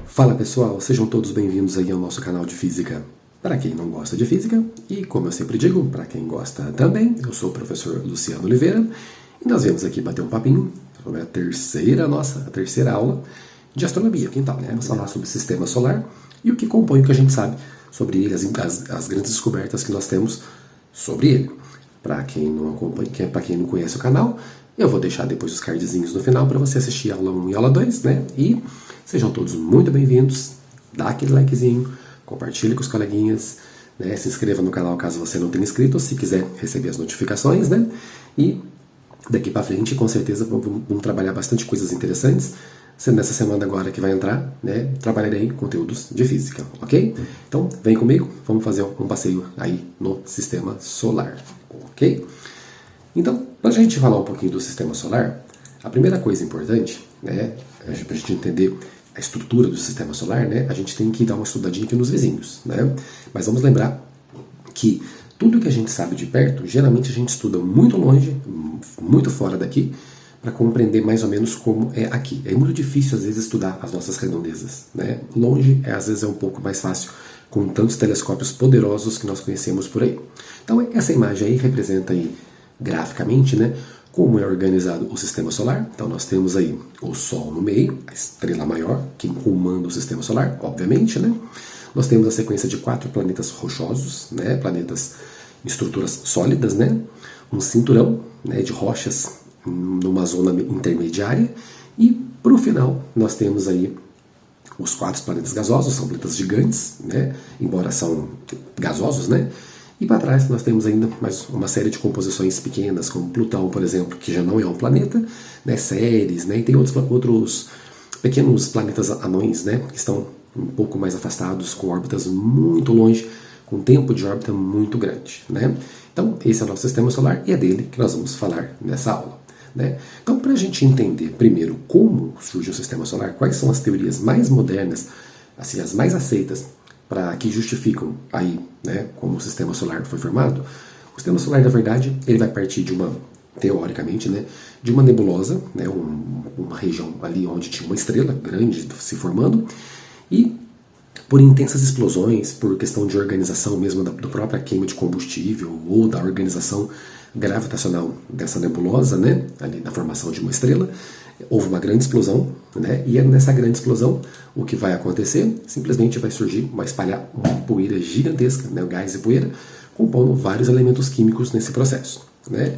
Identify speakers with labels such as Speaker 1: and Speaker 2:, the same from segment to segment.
Speaker 1: Fala pessoal, sejam todos bem-vindos aí ao nosso canal de Física. Para quem não gosta de Física, e como eu sempre digo, para quem gosta também, eu sou o professor Luciano Oliveira, e nós viemos aqui bater um papinho sobre a terceira aula de astronomia, quintal, né? Vamos falar sobre o sistema solar e o que compõe o que a gente sabe sobre ele, as grandes descobertas que nós temos sobre ele. Para quem não acompanha, para quem não conhece o canal, eu vou deixar depois os cardzinhos no final para você assistir a aula 1 e a aula 2, né? E sejam todos muito bem-vindos, dá aquele likezinho, compartilhe com os coleguinhas, né? Se inscreva no canal caso você não tenha inscrito, se quiser receber as notificações, né? E daqui para frente, com certeza, vamos trabalhar bastante coisas interessantes. Nessa semana agora que vai entrar, né, trabalharei conteúdos de física, ok? Então, vem comigo, vamos fazer um passeio aí no sistema solar, ok? Então, para a gente falar um pouquinho do sistema solar, a primeira coisa importante, né, para a gente entender a estrutura do sistema solar, né, a gente tem que dar uma estudadinha aqui nos vizinhos, né? Mas vamos lembrar que tudo que a gente sabe de perto, geralmente a gente estuda muito longe, muito fora daqui, para compreender mais ou menos como é aqui. É muito difícil, às vezes, estudar as nossas redondezas, né? Longe, às vezes, é um pouco mais fácil, com tantos telescópios poderosos que nós conhecemos por aí. Então, essa imagem aí representa aí, graficamente, né, como é organizado o sistema solar. Então, nós temos aí o Sol no meio, a estrela maior, quem comanda o sistema solar, obviamente, né? Nós temos a sequência de 4 planetas rochosos, né, planetas em estruturas sólidas, né? Um cinturão, né, de rochas numa zona intermediária, e para o final nós temos aí os 4 planetas gasosos, são planetas gigantes, né, embora são gasosos, né, e para trás nós temos ainda mais uma série de composições pequenas, como Plutão, por exemplo, que já não é um planeta, né, Ceres, né, e tem outros pequenos planetas anões, né, que estão um pouco mais afastados, com órbitas muito longe, com tempo de órbita muito grande, né. Então esse é o nosso sistema solar e é dele que nós vamos falar nessa aula. Né? Então, para a gente entender primeiro como surge o sistema solar, quais são as teorias mais modernas, assim, as mais aceitas, para que justificam aí, né, como o sistema solar foi formado, o sistema solar, na verdade, ele vai partir de uma, teoricamente, né, de uma nebulosa, né, uma região ali onde tinha uma estrela grande se formando, e por intensas explosões, por questão de organização mesmo da própria queima de combustível ou da organização gravitacional dessa nebulosa, né, ali na formação de uma estrela, houve uma grande explosão, né, e nessa grande explosão o que vai acontecer? Simplesmente vai surgir, vai espalhar uma poeira gigantesca, né, gás e poeira, compondo vários elementos químicos nesse processo, né.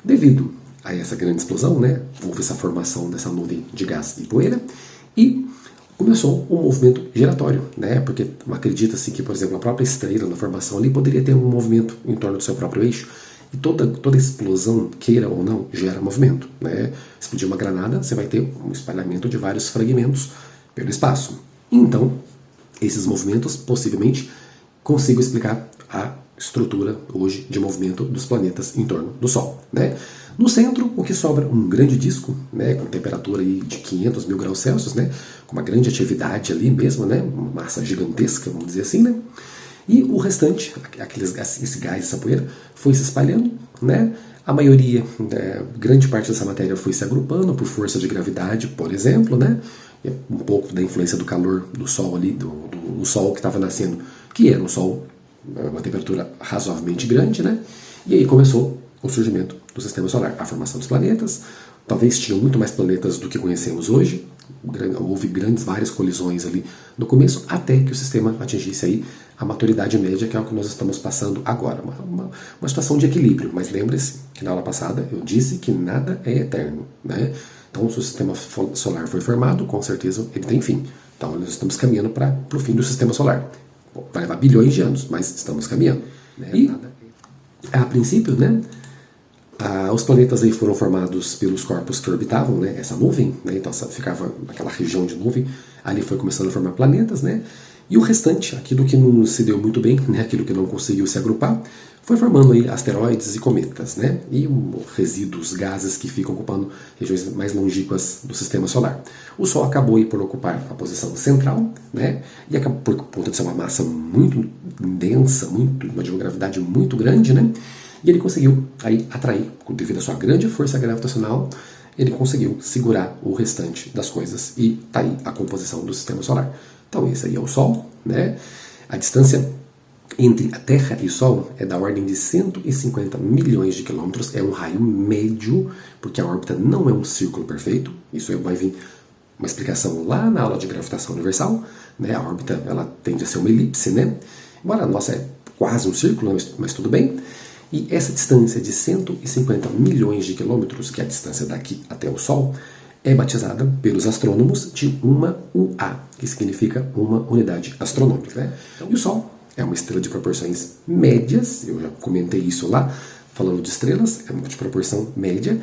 Speaker 1: Devido a essa grande explosão, né, houve essa formação dessa nuvem de gás e poeira, e começou um movimento giratório, né? Porque acredita-se que, por exemplo, a própria estrela na formação ali poderia ter um movimento em torno do seu próprio eixo, e toda explosão, queira ou não, gera movimento, né? Explodir uma granada, você vai ter um espalhamento de vários fragmentos pelo espaço. Então, esses movimentos possivelmente consigam explicar a estrutura hoje de movimento dos planetas em torno do Sol, né? No centro, o que sobra? Um grande disco, né, com temperatura aí de 500 mil graus Celsius, né, com uma grande atividade ali mesmo, né, uma massa gigantesca, vamos dizer assim, né? E o restante, esse gás, essa poeira, foi se espalhando, né? A maioria, grande parte dessa matéria foi se agrupando por força de gravidade, por exemplo, né? Um pouco da influência do calor do Sol ali, do Sol que estava nascendo, que era um Sol, uma temperatura razoavelmente grande, né? E aí começou o surgimento do sistema solar, a formação dos planetas. Talvez tinham muito mais planetas do que conhecemos hoje. Houve várias colisões ali no começo, até que o sistema atingisse aí a maturidade média, que é o que nós estamos passando agora. Uma situação de equilíbrio, mas lembre-se que na aula passada eu disse que nada é eterno, né? Então, se o sistema solar foi formado, com certeza ele tem fim. Então, nós estamos caminhando para o fim do sistema solar. Vai levar bilhões de anos, mas estamos caminhando. Né? E, a princípio, né, os planetas aí foram formados pelos corpos que orbitavam, né, essa nuvem, né, então ficava naquela região de nuvem, ali foi começando a formar planetas, né, e o restante, aquilo que não se deu muito bem, né, aquilo que não conseguiu se agrupar, foi formando aí asteroides e cometas, né? E resíduos, gases que ficam ocupando regiões mais longínquas do sistema solar. O Sol acabou aí por ocupar a posição central, né? E acabou por conta de ser uma massa muito densa, uma de uma gravidade muito grande, né? E ele conseguiu aí atrair, devido à sua grande força gravitacional, ele conseguiu segurar o restante das coisas e tá aí a composição do sistema solar. Então esse aí é o Sol, né? A distância entre a Terra e o Sol é da ordem de 150 milhões de quilômetros, é um raio médio, porque a órbita não é um círculo perfeito, isso vai vir uma explicação lá na aula de gravitação universal, né? A órbita ela tende a ser uma elipse, né? Embora a nossa é quase um círculo, mas tudo bem. E essa distância de 150 milhões de quilômetros, que é a distância daqui até o Sol, é batizada pelos astrônomos de uma UA, que significa uma unidade astronômica, né? E o Sol é uma estrela de proporções médias, eu já comentei isso lá, falando de estrelas, é uma de proporção média,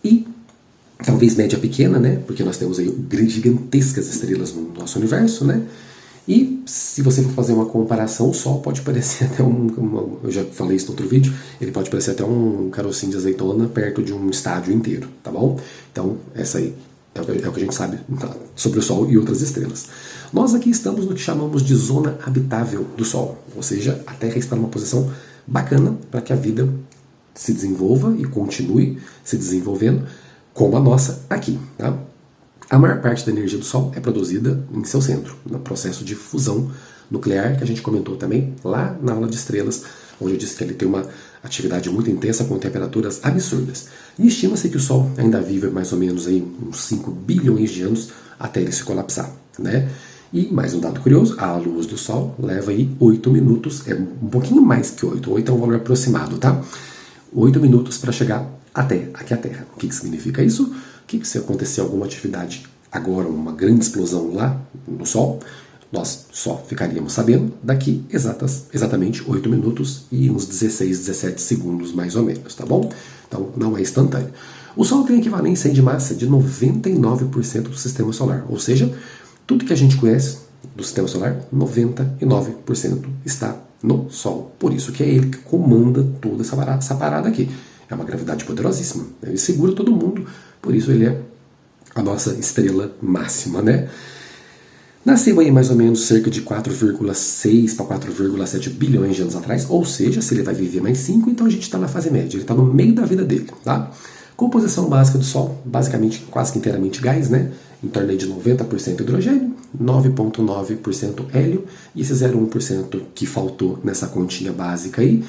Speaker 1: e talvez média pequena, né? Porque nós temos aí gigantescas estrelas no nosso universo, né? E se você for fazer uma comparação, o Sol pode parecer até eu já falei isso no outro vídeo, ele pode parecer até um carocinho de azeitona perto de um estádio inteiro, tá bom? Então, essa aí é o que a gente sabe sobre o Sol e outras estrelas. Nós aqui estamos no que chamamos de zona habitável do Sol, ou seja, a Terra está numa posição bacana para que a vida se desenvolva e continue se desenvolvendo como a nossa aqui, tá? A maior parte da energia do Sol é produzida em seu centro, no processo de fusão nuclear, que a gente comentou também lá na aula de estrelas, onde eu disse que ele tem uma atividade muito intensa com temperaturas absurdas. E estima-se que o Sol ainda vive mais ou menos aí uns 5 bilhões de anos até ele se colapsar, né? E mais um dado curioso, a luz do Sol leva aí 8 minutos, é um pouquinho mais que 8, 8 é um valor aproximado, tá? 8 minutos para chegar até aqui a Terra. O que significa isso? Que se acontecer alguma atividade agora, uma grande explosão lá no Sol, nós só ficaríamos sabendo daqui exatamente 8 minutos e uns 16, 17 segundos mais ou menos, tá bom? Então não é instantâneo. O Sol tem equivalência de massa de 99% do sistema solar, ou seja, tudo que a gente conhece do sistema solar, 99% está no Sol. Por isso que é ele que comanda toda essa parada aqui. É uma gravidade poderosíssima, ele segura todo mundo, por isso ele é a nossa estrela máxima, né? Nasceu aí mais ou menos cerca de 4,6 para 4,7 bilhões de anos atrás, ou seja, se ele vai viver mais 5, então a gente está na fase média, ele está no meio da vida dele, tá? Composição básica do Sol, basicamente quase que inteiramente gás, né? Em torno de 90% hidrogênio, 9,9% hélio, e esse 0,1% que faltou nessa continha básica aí,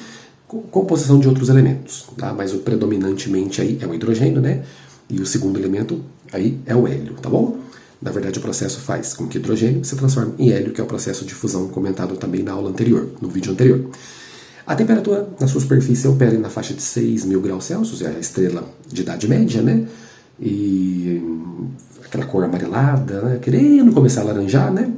Speaker 1: composição de outros elementos, tá? Mas o predominantemente aí é o hidrogênio, né? E o segundo elemento aí é o hélio, tá bom? Na verdade, o processo faz com que hidrogênio se transforme em hélio, que é o processo de fusão comentado também na aula anterior, no vídeo anterior. A temperatura na sua superfície opera na faixa de 6.000 graus Celsius, é a estrela de idade média, né? E aquela cor amarelada, né? Querendo começar a laranjar, né?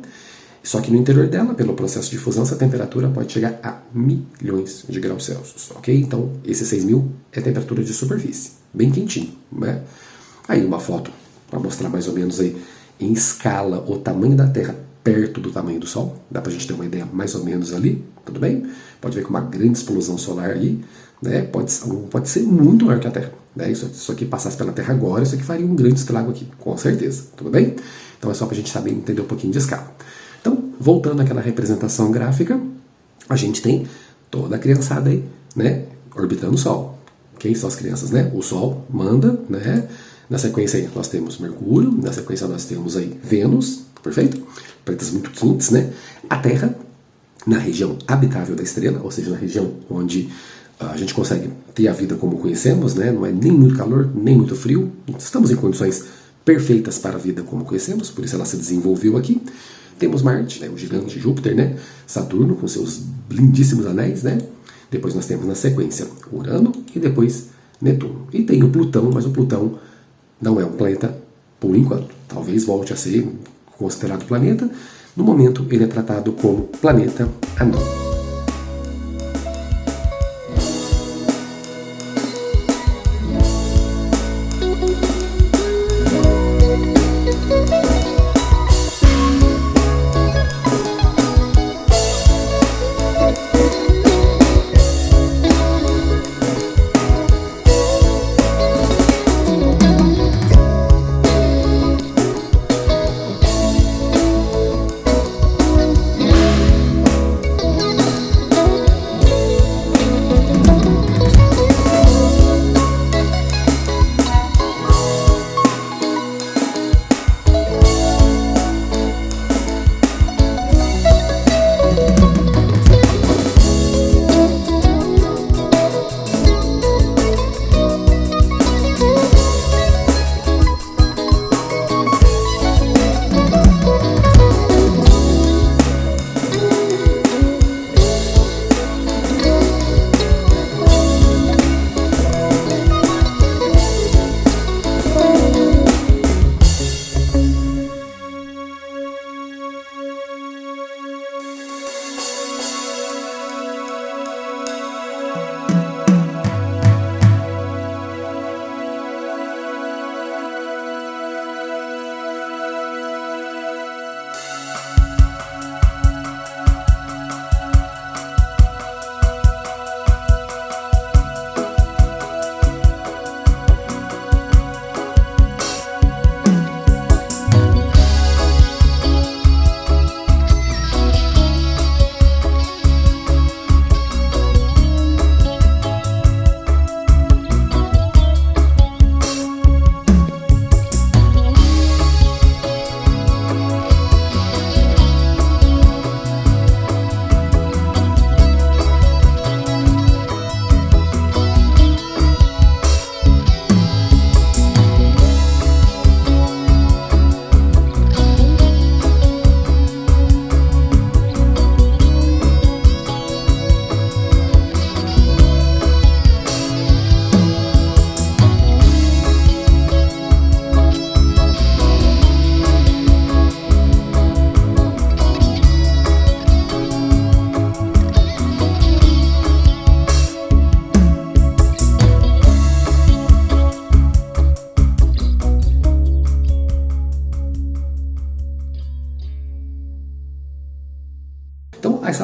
Speaker 1: Só que no interior dela, pelo processo de fusão, essa temperatura pode chegar a milhões de graus Celsius, ok? Então, esse 6.000 é a temperatura de superfície, bem quentinho, né? Aí uma foto para mostrar mais ou menos aí em escala o tamanho da Terra perto do tamanho do Sol, dá pra gente ter uma ideia mais ou menos ali, tudo bem? Pode ver que uma grande explosão solar aí, né? Pode ser muito maior que a Terra, né? Isso aqui passasse pela Terra agora, isso aqui faria um grande estrago aqui, com certeza, tudo bem? Então é só pra gente saber entender um pouquinho de escala. Então, voltando àquela representação gráfica, a gente tem toda a criançada aí, né, orbitando o Sol. Quem são as crianças, né? O Sol manda, né? Na sequência aí nós temos Mercúrio, na sequência nós temos aí Vênus, perfeito? Planetas muito quentes, né? A Terra, na região habitável da estrela, ou seja, na região onde a gente consegue ter a vida como conhecemos, né? Não é nem muito calor, nem muito frio. Estamos em condições perfeitas para a vida como conhecemos, por isso ela se desenvolveu aqui. Temos Marte, né, o gigante Júpiter, né, Saturno com seus lindíssimos anéis, né? Depois nós temos na sequência Urano e depois Netuno. E tem o Plutão, mas o Plutão não é um planeta por enquanto. Talvez volte a ser considerado planeta. No momento ele é tratado como planeta anão.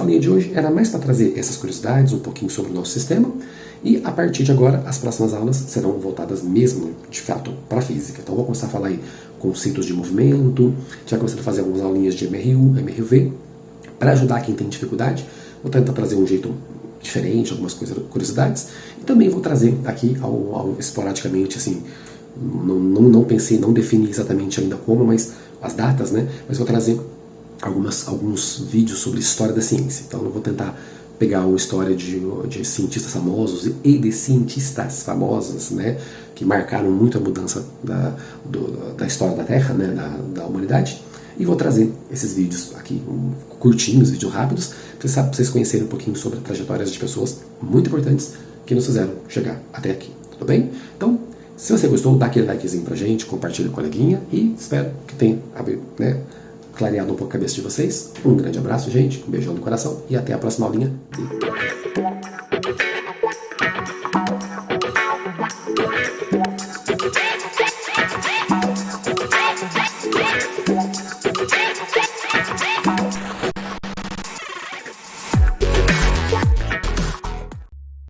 Speaker 1: aulinha de hoje era mais para trazer essas curiosidades, um pouquinho sobre o nosso sistema, e a partir de agora as próximas aulas serão voltadas mesmo, de fato, para a física. Então vou começar a falar aí conceitos de movimento, já começando a fazer algumas aulinhas de MRU, MRV, para ajudar quem tem dificuldade. Vou tentar trazer um jeito diferente, algumas curiosidades, e também vou trazer aqui, esporadicamente, assim, não pensei, não defini exatamente ainda como, mas as datas, né? Mas vou trazer alguns vídeos sobre história da ciência. Então eu vou tentar pegar uma história de cientistas famosos e de cientistas famosas, né, que marcaram muito a mudança da história da Terra, né, da humanidade, e vou trazer esses vídeos aqui, curtinhos, vídeos rápidos, para vocês conhecerem um pouquinho sobre trajetórias de pessoas muito importantes que nos fizeram chegar até aqui, tudo bem? Então, se você gostou, dá aquele likezinho pra gente, compartilha com o coleguinha e espero que tenha, né, clareado um pouco a cabeça de vocês. Um grande abraço, gente, um beijão no coração e até a próxima aulinha.